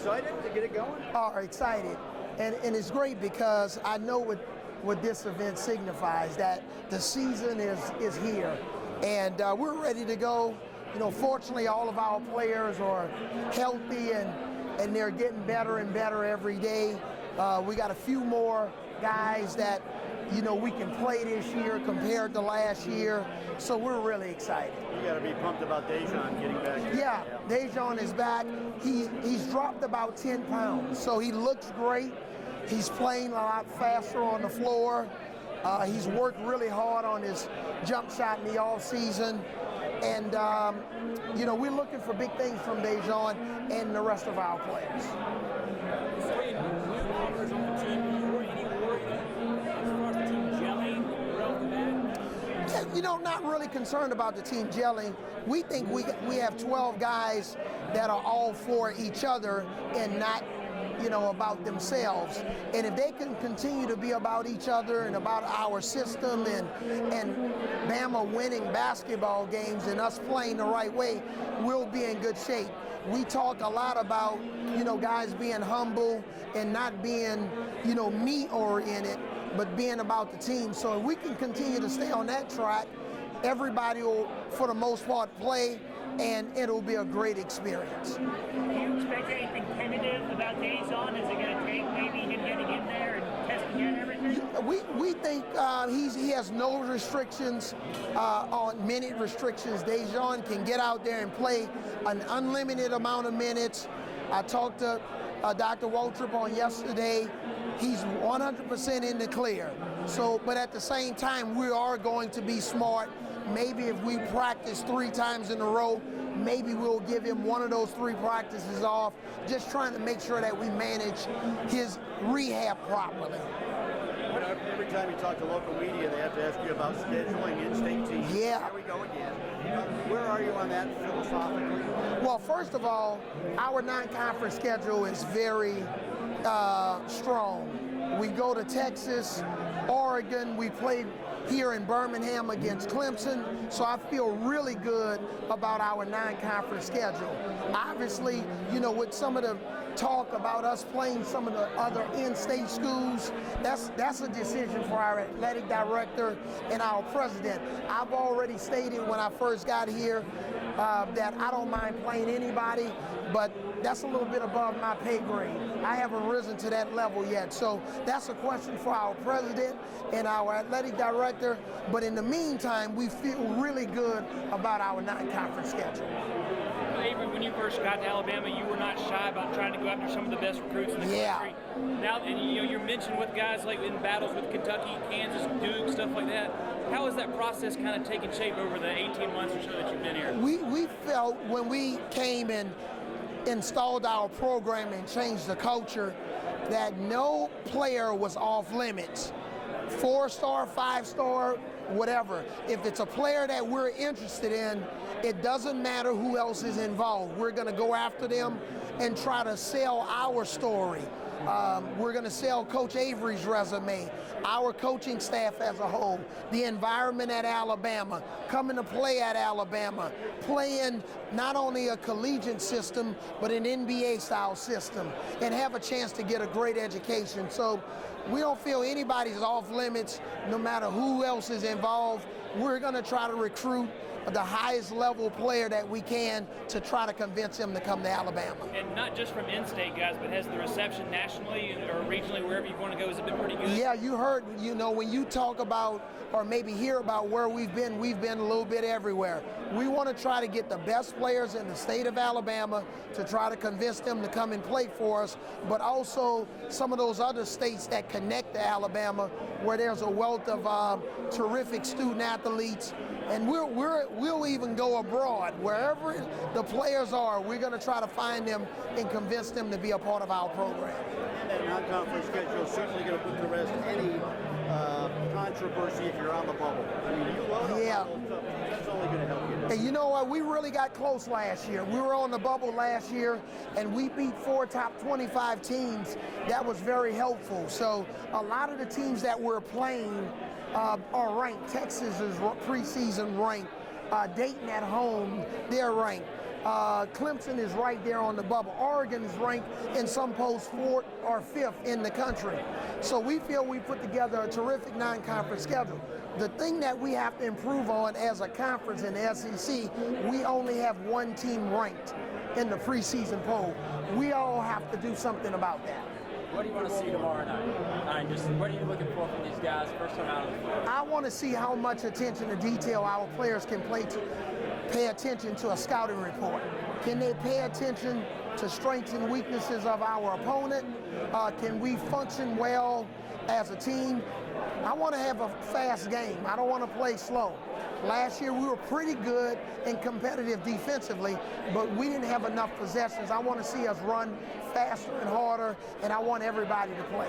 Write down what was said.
excited to get it going? Are excited, and it's great because I know what this event signifies, that the season is here, and we're ready to go. You know, fortunately, all of our players are healthy and they're getting better and better every day. We got a few more guys that, you know, we can play this year compared to last year, so we're really excited. You got to be pumped about Dejan getting back. Yeah, Dejan is back. He's dropped about 10 pounds, so he looks great. He's playing a lot faster on the floor. He's worked really hard on his jump shot in the off season. And, you know, we're looking for big things from Dejan and the rest of our players. Three newcomers on the team. Are you any worried as far as the team gelling right off the bat? You know, not really concerned about the team gelling. We think we have 12 guys that are all for each other and not, you know, about themselves. And if they can continue to be about each other and about our system and Bama winning basketball games and us playing the right way, we'll be in good shape. We talk a lot about, you know, guys being humble and not being, you know, me-oriented, but being about the team. So if we can continue to stay on that track, everybody will, for the most part, play, and it'll be a great experience. Do you expect anything tentative about Dejan? Is it going to take maybe him getting in there and testing out everything? We think he has no restrictions on minute restrictions. Dejan can get out there and play an unlimited amount of minutes. I talked to Dr. Waltrip on yesterday. He's 100% in the clear. So, but at the same time, we are going to be smart. Maybe if we practice 3 times in a row, maybe we'll give him one of those 3 practices off, just trying to make sure that we manage his rehab properly. Every time you talk to local media, they have to ask you about scheduling in-state teams. Yeah. Here we go again. Where are you on that philosophically? Well, first of all, our non-conference schedule is very strong. We go to Texas, Oregon, we play here in Birmingham against Clemson, so I feel really good about our non-conference schedule. Obviously, you know, with some of the talk about us playing some of the other in-state schools, that's a decision for our athletic director and our president. I've already stated when I first got here that I don't mind playing anybody, but that's a little bit above my pay grade. I haven't risen to that level yet. So that's a question for our president and our athletic director. But in the meantime, we feel really good about our non-conference schedule. Avery, when you first got to Alabama, you were not shy about trying to go after some of the best recruits in the country. Now, and you know, you're mentioned with guys like in battles with Kentucky, Kansas, Duke, stuff like that. How has that process kind of taken shape over the 18 months or so that you've been here? We felt when we came and installed our program and changed the culture that no player was off limits. 4-star, 5-star, whatever. If it's a player that we're interested in, it doesn't matter who else is involved. We're going to go after them and try to sell our story. We're going to sell Coach Avery's resume, our coaching staff as a whole, the environment at Alabama, coming to play at Alabama, playing not only a collegiate system, but an NBA-style system, and have a chance to get a great education. So we don't feel anybody's off limits, no matter who else is involved. We're going to try to recruit the highest level player that we can to try to convince him to come to Alabama. And not just from in-state guys, but has the reception nationally or regionally, wherever you want to go, has it been pretty good? Yeah, you heard, you know, when you talk about or maybe hear about where we've been a little bit everywhere. We want to try to get the best players in the state of Alabama to try to convince them to come and play for us, but also some of those other states that connect to Alabama where there's a wealth of terrific student athletes. And we'll even go abroad. Wherever the players are, we're going to try to find them and convince them to be a part of our program. And that non-conference schedule is certainly going to put to rest any controversy if you're on the bubble. I mean, you load up bubble, so that's only going to help you. And you know what? We really got close last year. We were on the bubble last year, and we beat 4 top 25 teams. That was very helpful. So a lot of the teams that we're playing are ranked. Texas is preseason ranked. Dayton at home, they're ranked. Clemson is right there on the bubble. Oregon is ranked in some polls 4th or 5th in the country. So we feel we put together a terrific non-conference schedule. The thing that we have to improve on as a conference in the SEC, we only have one team ranked in the preseason poll. We all have to do something about that. What do you want to see tomorrow night? Just what are you looking for from these guys first time out on the floor? I want to see how much attention to detail our players can pay attention to a scouting report. Can they pay attention to strengths and weaknesses of our opponent? Can we function well as a team? I want to have a fast game. I don't want to play slow. Last year we were pretty good and competitive defensively, but we didn't have enough possessions. I want to see us run faster and harder, and I want everybody to play.